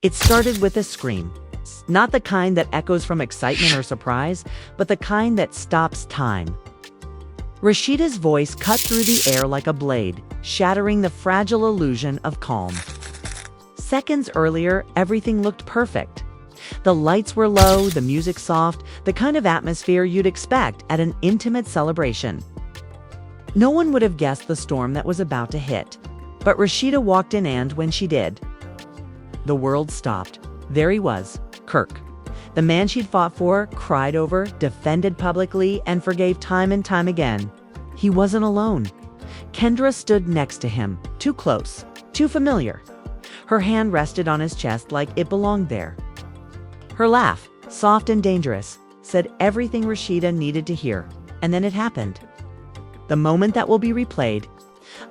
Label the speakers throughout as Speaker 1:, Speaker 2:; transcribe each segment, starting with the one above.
Speaker 1: It started with a scream. Not the kind that echoes from excitement or surprise, but the kind that stops time. Rasheeda's voice cut through the air like a blade, shattering the fragile illusion of calm. Seconds earlier, everything looked perfect. The lights were low, the music soft, the kind of atmosphere you'd expect at an intimate celebration. No one would have guessed the storm that was about to hit. But Rasheeda walked in, and when she did, the world stopped. There he was, Kirk. The man she'd fought for, cried over, defended publicly, and forgave time and time again. He wasn't alone. Kendra stood next to him, too close, too familiar. Her hand rested on his chest like it belonged there. Her laugh, soft and dangerous, said everything Rasheeda needed to hear. And then it happened. The moment that will be replayed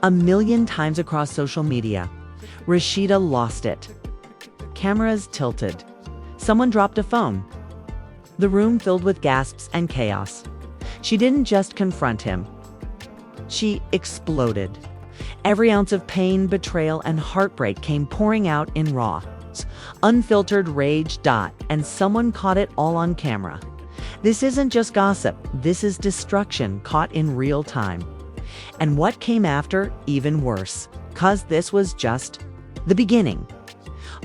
Speaker 1: 1,000,000 times across social media. Rasheeda lost it. Cameras tilted. Someone dropped a phone. The room filled with gasps and chaos. She didn't just confront him. She exploded. Every ounce of pain, betrayal, and heartbreak came pouring out in raw, unfiltered rage. And someone caught it all on camera. This isn't just gossip. This is destruction caught in real time. And what came after, even worse, 'cause this was just the beginning.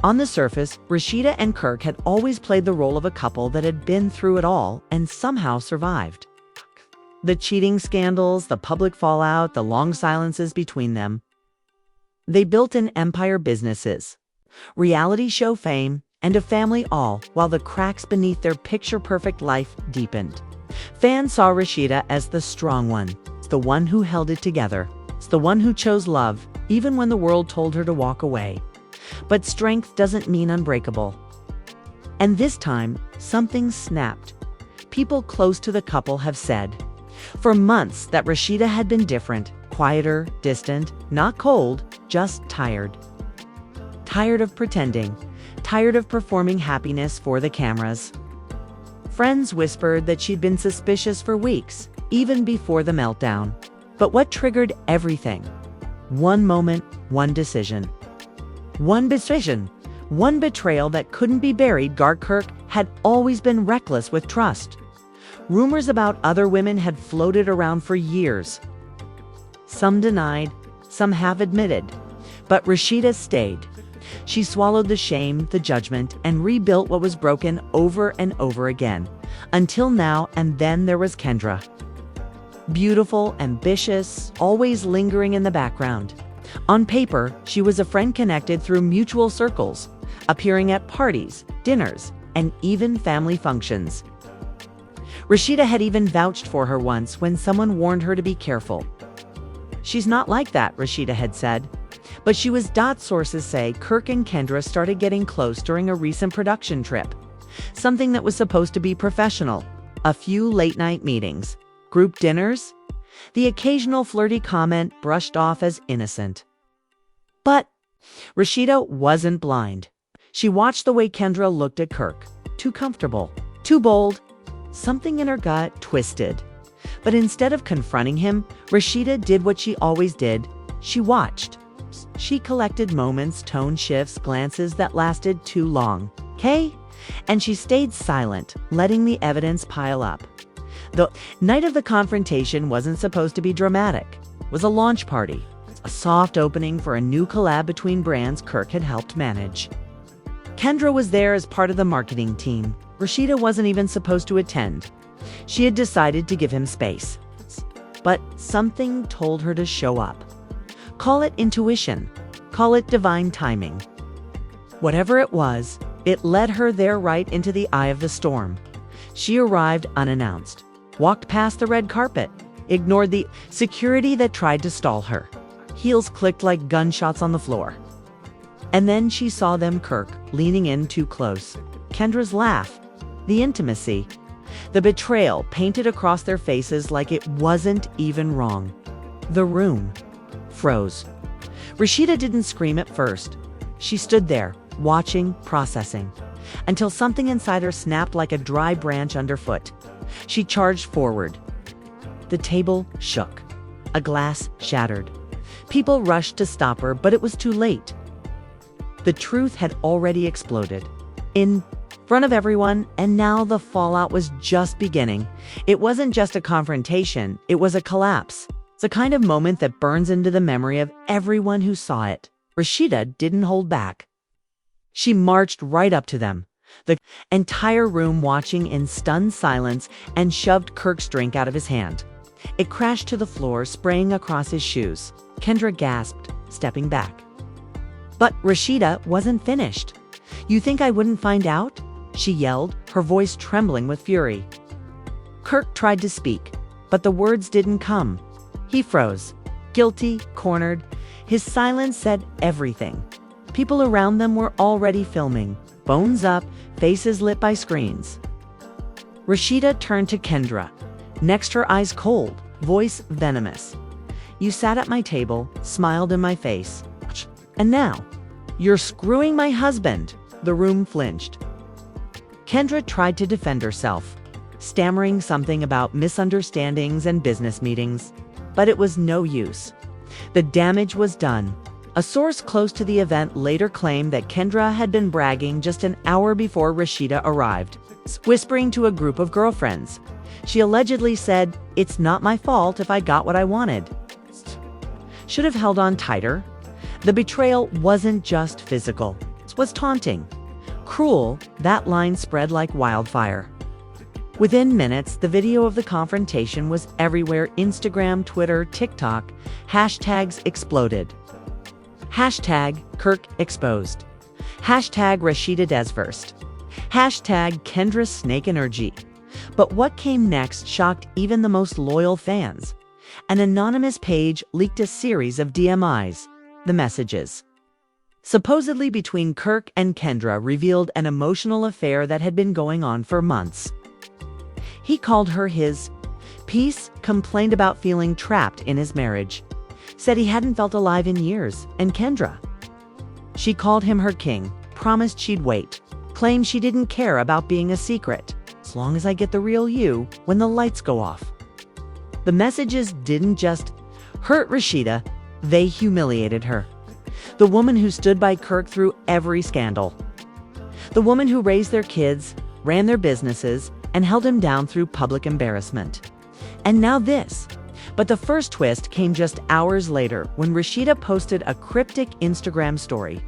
Speaker 1: On the surface, Rasheeda and Kirk had always played the role of a couple that had been through it all and somehow survived. The cheating scandals, the public fallout, the long silences between them. They built an empire: businesses, reality show fame, and a family, all while the cracks beneath their picture-perfect life deepened. Fans saw Rasheeda as the strong one, the one who held it together, the one who chose love, even when the world told her to walk away. But strength doesn't mean unbreakable. And this time, something snapped. People close to the couple have said for months that Rasheeda had been different, quieter, distant, not cold, just tired. Tired of pretending, tired of performing happiness for the cameras. Friends whispered that she'd been suspicious for weeks, even before the meltdown. But what triggered everything? One moment, one decision. One betrayal that couldn't be buried. Kirk had always been reckless with trust. Rumors about other women had floated around for years. Some denied, some have admitted. But Rasheeda stayed. She swallowed the shame, the judgment, and rebuilt what was broken over and over again. Until now, and then there was Kendra. Beautiful, ambitious, always lingering in the background. On paper, she was a friend connected through mutual circles, appearing at parties, dinners, and even family functions. Rasheeda had even vouched for her once when someone warned her to be careful. She's not like that, Rasheeda had said. But she was. Sources say Kirk and Kendra started getting close during a recent production trip. Something that was supposed to be professional. A few late-night meetings. Group dinners. The occasional flirty comment brushed off as innocent. But Rasheeda wasn't blind. She watched the way Kendra looked at Kirk. Too comfortable. Too bold. Something in her gut twisted. But instead of confronting him, Rasheeda did what she always did. She watched. She collected moments, tone shifts, glances that lasted too long. Okay? And she stayed silent, letting the evidence pile up. The night of the confrontation wasn't supposed to be dramatic. It was a launch party, a soft opening for a new collab between brands Kirk had helped manage. Kendra was there as part of the marketing team. Rasheeda wasn't even supposed to attend. She had decided to give him space. But something told her to show up. Call it intuition. Call it divine timing. Whatever it was, it led her there, right into the eye of the storm. She arrived unannounced, walked past the red carpet, ignored the security that tried to stall her. Heels clicked like gunshots on the floor. And then she saw them, Kirk, leaning in too close. Kendra's laugh, the intimacy, the betrayal painted across their faces like it wasn't even wrong. The room froze. Rasheeda didn't scream at first. She stood there, watching, processing, until something inside her snapped like a dry branch underfoot. She charged forward. The table shook. A glass shattered. People rushed to stop her, but it was too late. The truth had already exploded in front of everyone, and now the fallout was just beginning. It wasn't just a confrontation, it was a collapse. It's a kind of moment that burns into the memory of everyone who saw it. Rasheeda didn't hold back. She marched right up to them, the entire room watching in stunned silence, and shoved Kirk's drink out of his hand. It crashed to the floor, spraying across his shoes. Kendra gasped, stepping back. But Rasheeda wasn't finished. "You think I wouldn't find out?" she yelled, her voice trembling with fury. Kirk tried to speak, but the words didn't come. He froze, guilty, cornered. His silence said everything. People around them were already filming, phones up, faces lit by screens. Rasheeda turned to Kendra, next her eyes cold, voice venomous. "You sat at my table, smiled in my face. And now, you're screwing my husband." The room flinched. Kendra tried to defend herself, stammering something about misunderstandings and business meetings, but it was no use. The damage was done. A source close to the event later claimed that Kendra had been bragging just an hour before Rasheeda arrived, whispering to a group of girlfriends. She allegedly said, "It's not my fault if I got what I wanted." Should have held on tighter. The betrayal wasn't just physical. It was taunting. Cruel, that line spread like wildfire. Within minutes, the video of the confrontation was everywhere: Instagram, Twitter, TikTok. Hashtags exploded. Hashtag Kirk exposed. Hashtag Rasheeda Desversed. Hashtag Kendra Snake Energy. But what came next shocked even the most loyal fans. An anonymous page leaked a series of DMIs. The messages, supposedly between Kirk and Kendra, revealed an emotional affair that had been going on for months. He called her his piece, complained about feeling trapped in his marriage, said he hadn't felt alive in years, and Kendra, she called him her king, promised she'd wait, claimed she didn't care about being a secret, as long as I get the real you when the lights go off. The messages didn't just hurt Rasheeda, they humiliated her. The woman who stood by Kirk through every scandal. The woman who raised their kids, ran their businesses, and held him down through public embarrassment. And now this. But the first twist came just hours later when Rasheeda posted a cryptic Instagram story.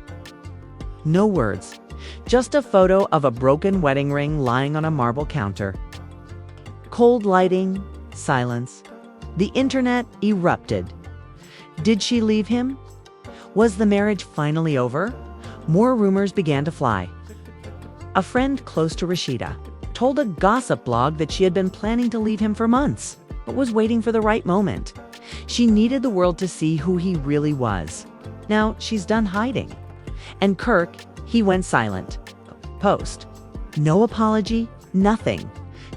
Speaker 1: No words, just a photo of a broken wedding ring lying on a marble counter. Cold lighting, silence. The internet erupted. Did she leave him? Was the marriage finally over? More rumors began to fly. A friend close to Rasheeda told a gossip blog that she had been planning to leave him for months, but was waiting for the right moment. She needed the world to see who he really was. Now she's done hiding. And Kirk, he went silent. Post. No apology, nothing.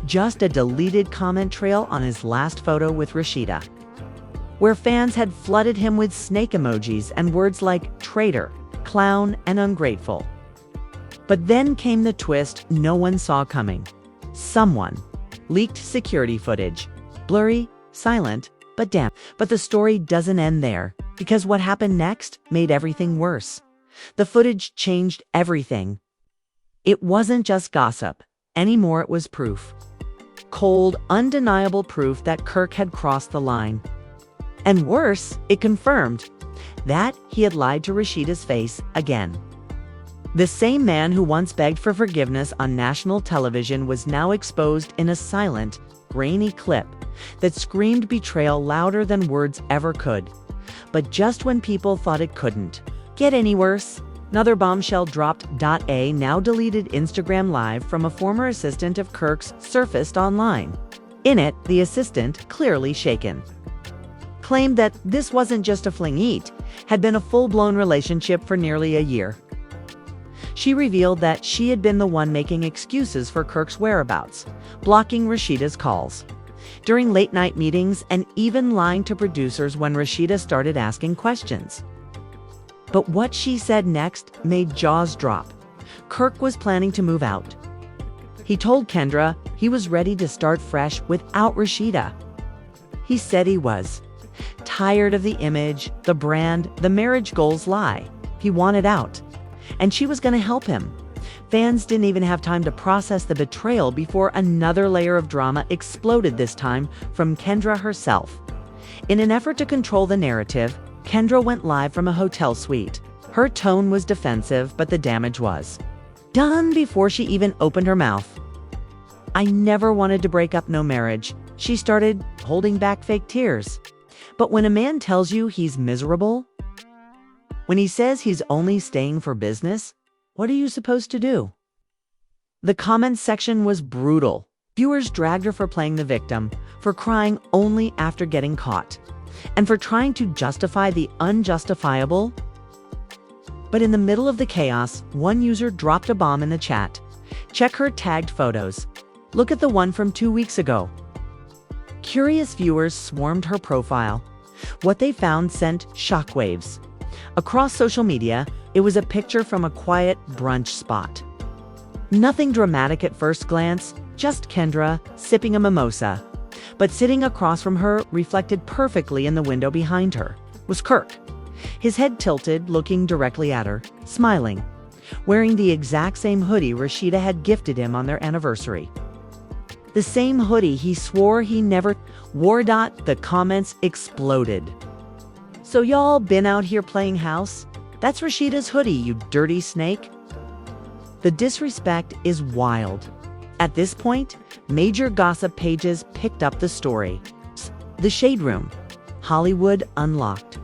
Speaker 1: Just a deleted comment trail on his last photo with Rasheeda, where fans had flooded him with snake emojis and words like traitor, clown, and ungrateful. But then came the twist no one saw coming. Someone leaked security footage. Blurry, silent, but damn. But the story doesn't end there, because what happened next made everything worse. The footage changed everything. It wasn't just gossip. Anymore, it was proof. Cold, undeniable proof that Kirk had crossed the line. And worse, it confirmed that he had lied to Rasheeda's face again. The same man who once begged for forgiveness on national television was now exposed in a silent, grainy clip that screamed betrayal louder than words ever could. But just when people thought it couldn't get any worse, another bombshell dropped. A now deleted Instagram Live from a former assistant of Kirk's surfaced online. In it, the assistant, clearly shaken, claimed that this wasn't just a fling, had been a full-blown relationship for nearly a year. She revealed that she had been the one making excuses for Kirk's whereabouts, blocking Rasheeda's calls during late-night meetings, and even lying to producers when Rasheeda started asking questions. But what she said next made jaws drop. Kirk was planning to move out. He told Kendra he was ready to start fresh without Rasheeda. He said he was tired of the image, the brand, the marriage goals lie. He wanted out. and she was going to help him. Fans didn't even have time to process the betrayal before another layer of drama exploded, this time from Kendra herself. In an effort to control the narrative, Kendra went live from a hotel suite. Her tone was defensive, but the damage was done before she even opened her mouth. "I never wanted to break up no marriage," she started, holding back fake tears. But when a man tells you he's miserable, when he says he's only staying for business, what are you supposed to do? The comments section was brutal. Viewers dragged her for playing the victim, for crying only after getting caught, and for trying to justify the unjustifiable. But in the middle of the chaos, one user dropped a bomb in the chat. "Check her tagged photos. Look at the one from 2 weeks ago." Curious viewers swarmed her profile. What they found sent shockwaves. Across social media, it was a picture from a quiet brunch spot. Nothing dramatic at first glance, just Kendra sipping a mimosa. But sitting across from her, reflected perfectly in the window behind her, was Kirk. His head tilted, looking directly at her, smiling, wearing the exact same hoodie Rasheeda had gifted him on their anniversary. The same hoodie he swore he never wore. The comments exploded. "So y'all been out here playing house? That's Rasheeda's hoodie, you dirty snake." The disrespect is wild. At this point, major gossip pages picked up the story. The Shade Room, Hollywood Unlocked.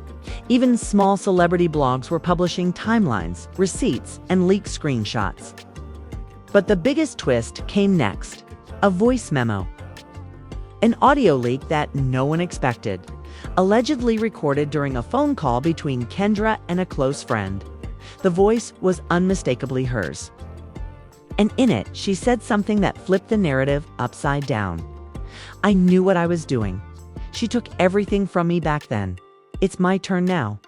Speaker 1: Even small celebrity blogs were publishing timelines, receipts, and leaked screenshots. But the biggest twist came next. A voice memo. An audio leak that no one expected, allegedly recorded during a phone call between Kendra and a close friend. The voice was unmistakably hers. And in it, she said something that flipped the narrative upside down. "I knew what I was doing. She took everything from me back then. It's my turn now."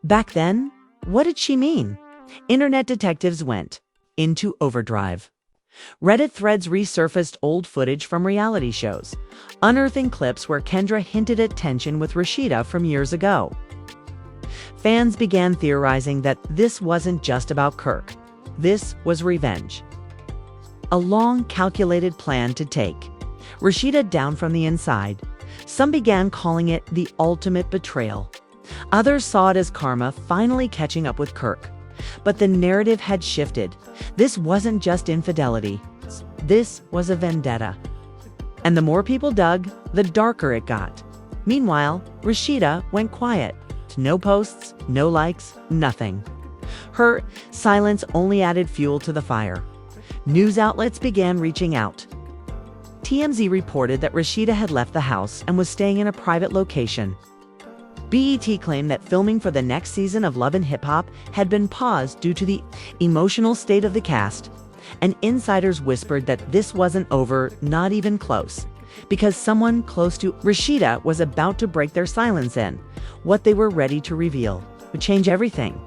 Speaker 1: Back then? What did she mean? Internet detectives went into overdrive. Reddit threads resurfaced old footage from reality shows, unearthing clips where Kendra hinted at tension with Rasheeda from years ago. Fans began theorizing that this wasn't just about Kirk. This was revenge. A long, calculated plan to take Rasheeda down from the inside. Some began calling it the ultimate betrayal. Others saw it as karma finally catching up with Kirk. But the narrative had shifted. This wasn't just infidelity. This was a vendetta. And the more people dug, the darker it got. Meanwhile, Rasheeda went quiet. No posts, no likes, nothing. Her silence only added fuel to the fire. News outlets began reaching out. TMZ reported that Rasheeda had left the house and was staying in a private location. BET claimed that filming for the next season of Love and Hip Hop had been paused due to the emotional state of the cast, and insiders whispered that this wasn't over, not even close, because someone close to Rasheeda was about to break their silence, and what they were ready to reveal would change everything.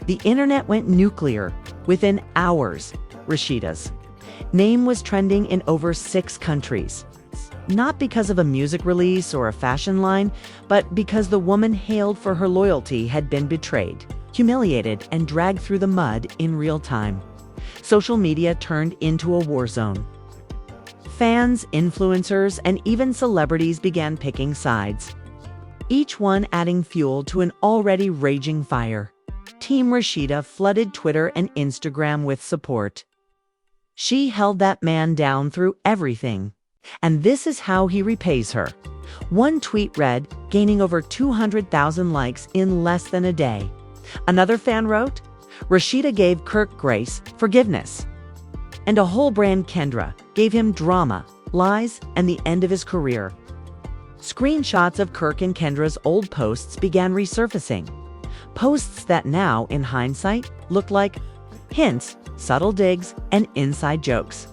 Speaker 1: The internet went nuclear within hours. Rasheeda's name was trending in over 6 countries. Not because of a music release or a fashion line, but because the woman hailed for her loyalty had been betrayed, humiliated, and dragged through the mud in real time. Social media turned into a war zone. Fans, influencers, and even celebrities began picking sides, each one adding fuel to an already raging fire. Team Rasheeda flooded Twitter and Instagram with support. She held that man down through everything. And this is how he repays her. One tweet read, gaining over 200,000 likes in less than a day. Another fan wrote, "Rasheeda gave Kirk grace, forgiveness." And a whole brand, Kendra, gave him drama, lies, and the end of his career. Screenshots of Kirk and Kendra's old posts began resurfacing. Posts that now, in hindsight, look like hints, subtle digs, and inside jokes.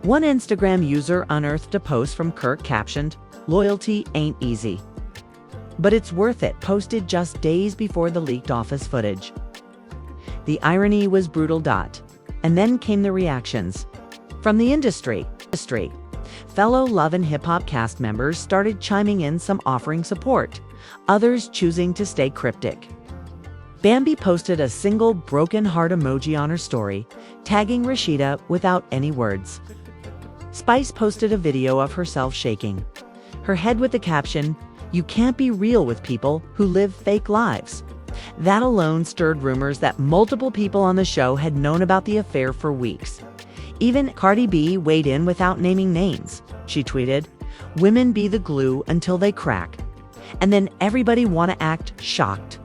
Speaker 1: One Instagram user unearthed a post from Kirk captioned, "Loyalty ain't easy, but it's worth it," posted just days before the leaked office footage. The irony was brutal. And then came the reactions. From the industry. Fellow Love and Hip Hop cast members started chiming in, some offering support, others choosing to stay cryptic. Bambi posted a single broken heart emoji on her story, tagging Rasheeda without any words. Spice posted a video of herself shaking her head with the caption, "You can't be real with people who live fake lives." That alone stirred rumors that multiple people on the show had known about the affair for weeks. Even Cardi B weighed in without naming names. She tweeted, "Women be the glue until they crack. And then everybody wanna act shocked."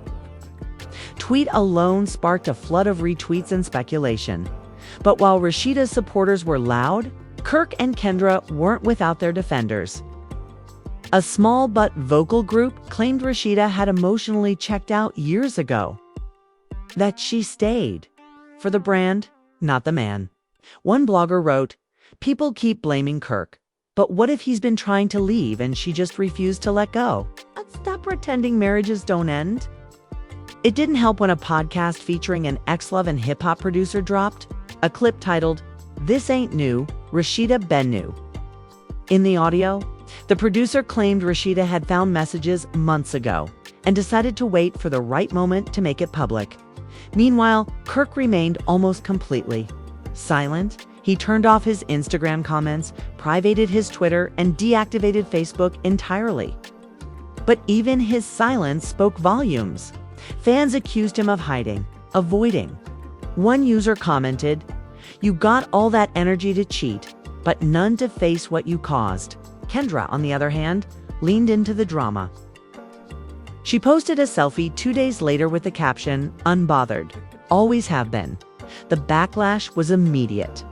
Speaker 1: Tweet alone sparked a flood of retweets and speculation. But while Rasheeda's supporters were loud, Kirk and Kendra weren't without their defenders. A small but vocal group claimed Rasheeda had emotionally checked out years ago. That she stayed for the brand, not the man. One blogger wrote, "People keep blaming Kirk, but what if he's been trying to leave and she just refused to let go? Stop pretending marriages don't end." It didn't help when a podcast featuring an ex-Love and hip-hop producer dropped a clip titled, "This Ain't New, Rasheeda Been New." In the audio, the producer claimed Rasheeda had found messages months ago and decided to wait for the right moment to make it public. Meanwhile, Kirk remained almost completely silent. He turned off his Instagram comments, privated his Twitter, and deactivated Facebook entirely. But even his silence spoke volumes. Fans accused him of hiding, avoiding. One user commented, "You got all that energy to cheat, but none to face what you caused." Kendra, on the other hand, leaned into the drama. She posted a selfie 2 days later with the caption, "Unbothered. Always have been." The backlash was immediate.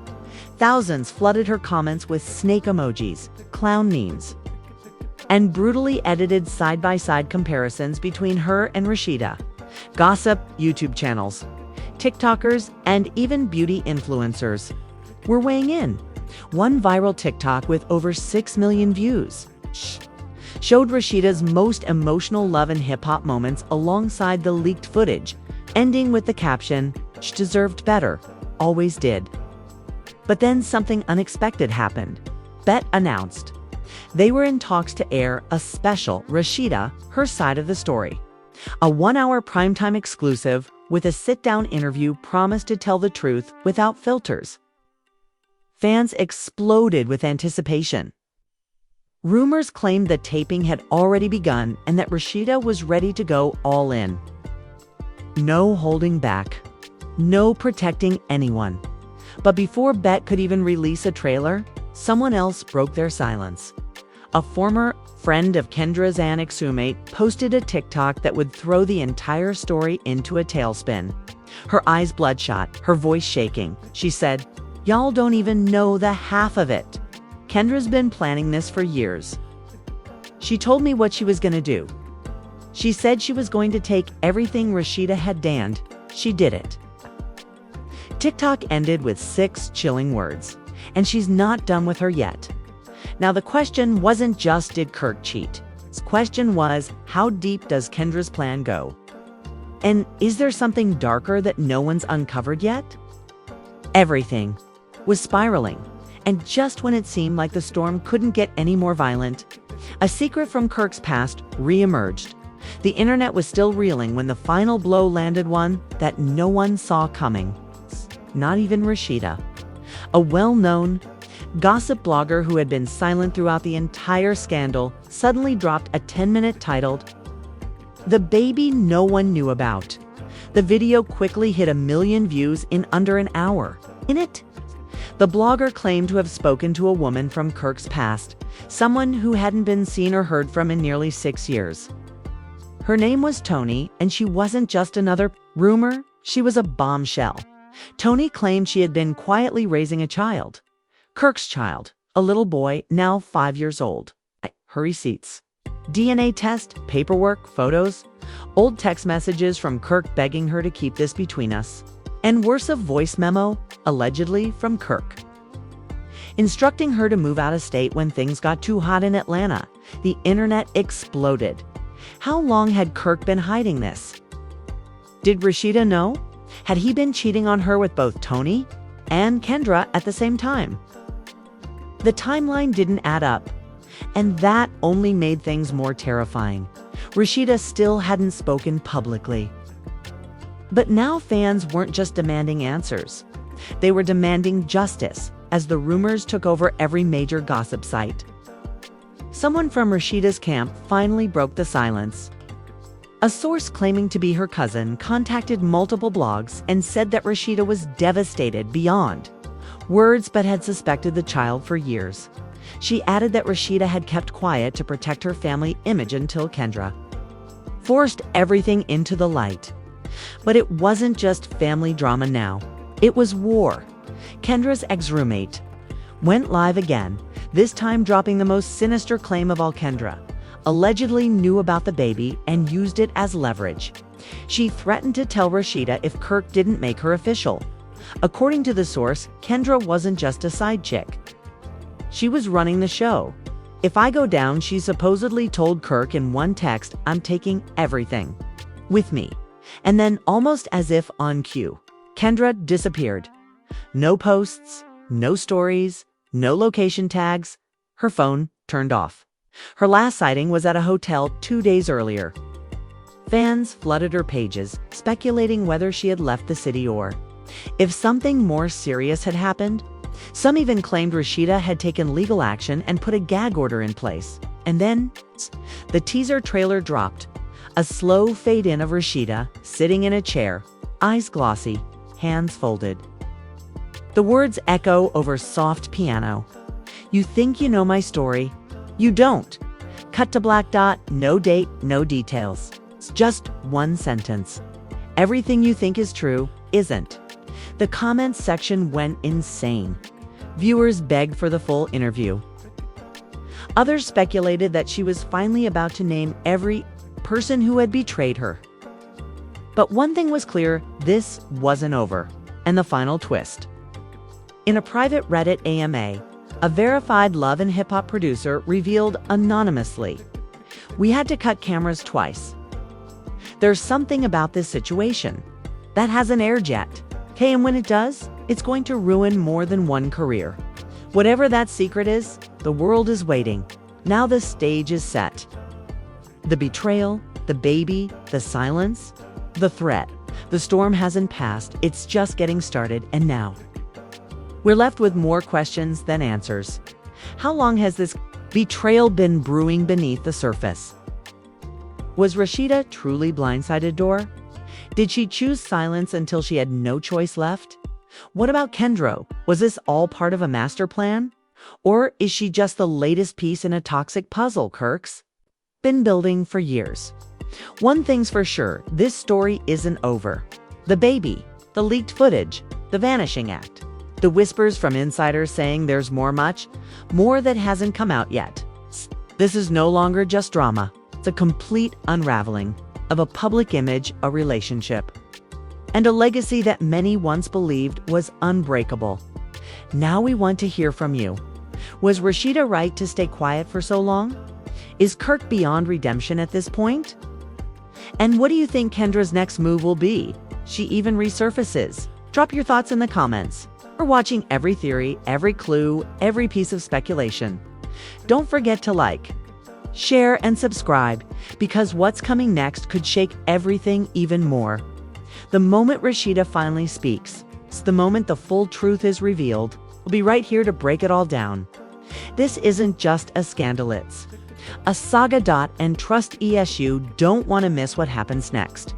Speaker 1: Thousands flooded her comments with snake emojis, clown memes, and brutally edited side-by-side comparisons between her and Rasheeda. Gossip, YouTube channels, TikTokers, and even beauty influencers were weighing in. One viral TikTok with over 6 million views showed Rasheeda's most emotional love and hip-hop moments alongside the leaked footage, ending with the caption, "She deserved better, always did." But then something unexpected happened. BET announced they were in talks to air a special Rasheeda, Her Side of the Story, a 1-hour primetime exclusive with a sit-down interview promised to tell the truth without filters. Fans exploded with anticipation. Rumors claimed the taping had already begun and that Rasheeda was ready to go all in. No holding back. No protecting anyone. But before BET could even release a trailer, someone else broke their silence. A former friend of Kendra's ex-roommate posted a TikTok that would throw the entire story into a tailspin. Her eyes bloodshot, her voice shaking. She said, "Y'all don't even know the half of it. Kendra's been planning this for years. She told me what she was going to do. She said she was going to take everything Rasheeda had danned. She did it." TikTok ended with 6 chilling words, and she's not done with her yet. Now, the question wasn't just did Kirk cheat. The question was, how deep does Kendra's plan go? And is there something darker that no one's uncovered yet? Everything was spiraling, and just when it seemed like the storm couldn't get any more violent, a secret from Kirk's past re-emerged. The internet was still reeling when the final blow landed, one that no one saw coming. Not even Rasheeda. A well-known gossip blogger who had been silent throughout the entire scandal suddenly dropped a 10-minute titled, "The Baby No One Knew About." The video quickly hit 1 million views in under an hour. In it, the blogger claimed to have spoken to a woman from Kirk's past, someone who hadn't been seen or heard from in nearly 6 years. Her name was Tony, and she wasn't just another rumor, she was a bombshell. Tony claimed she had been quietly raising a child. Kirk's child, a little boy, now 5 years old. Her receipts, DNA test, paperwork, photos, old text messages from Kirk begging her to keep this between us, and worse, a voice memo, allegedly from Kirk, instructing her to move out of state when things got too hot in Atlanta. The internet exploded. How long had Kirk been hiding this? Did Rasheeda know? Had he been cheating on her with both Tony and Kendra at the same time? The timeline didn't add up, and that only made things more terrifying. Rasheeda still hadn't spoken publicly. But now fans weren't just demanding answers. They were demanding justice as the rumors took over every major gossip site. Someone from Rasheeda's camp finally broke the silence. A source claiming to be her cousin contacted multiple blogs and said that Rasheeda was devastated beyond words but had suspected the child for years. She added that Rasheeda had kept quiet to protect her family image until Kendra forced everything into the light. But it wasn't just family drama now. It was war. Kendra's ex-roommate went live again, this time dropping the most sinister claim of all. Kendra allegedly knew about the baby and used it as leverage. She threatened to tell Rasheeda if Kirk didn't make her official. According to the source, Kendra wasn't just a side chick. She was running the show. "If I go down," she supposedly told Kirk in one text, "I'm taking everything with me." And then, almost as if on cue, Kendra disappeared. No posts, no stories, no location tags. Her phone turned off. Her last sighting was at a hotel 2 days earlier. Fans flooded her pages, speculating whether she had left the city or if something more serious had happened. Some even claimed Rasheeda had taken legal action and put a gag order in place. And then, the teaser trailer dropped. A slow fade-in of Rasheeda sitting in a chair, eyes glossy, hands folded. The words echo over soft piano. "You think you know my story? You don't." Cut to black dot, no date, no details. It's just one sentence. "Everything you think is true isn't." The comments section went insane. Viewers begged for the full interview. Others speculated that she was finally about to name every person who had betrayed her. But one thing was clear, this wasn't over. And the final twist. In a private Reddit AMA, a verified Love and Hip Hop producer revealed anonymously, "We had to cut cameras twice. There's something about this situation that hasn't aired yet. Okay, and when it does, it's going to ruin more than one career. Whatever that secret is, the world is waiting. Now the stage is set." The betrayal, the baby, the silence, the threat. The storm hasn't passed, it's just getting started, and now we're left with more questions than answers. How long has this betrayal been brewing beneath the surface? Was Rasheeda truly blindsided, or did she choose silence until she had no choice left? What about Kendra? Was this all part of a master plan? Or is she just the latest piece in a toxic puzzle Kirk's been building for years? One thing's for sure, this story isn't over. The baby, the leaked footage, the vanishing act, the whispers from insiders saying there's much more that hasn't come out yet. This is no longer just drama. It's a complete unraveling of a public image, a relationship, and a legacy that many once believed was unbreakable. Now we want to hear from you. Was Rasheeda right to stay quiet for so long? Is Kirk beyond redemption at this point? And what do you think Kendra's next move will be? She even resurfaces. Drop your thoughts in the comments. We're watching every theory, every clue, every piece of speculation. Don't forget to like, share, and subscribe, because what's coming next could shake everything even more. The moment Rasheeda finally speaks, it's the moment the full truth is revealed. We'll be right here to break it all down. This isn't just a scandal, it's a saga. And trust ESU, don't want to miss what happens next.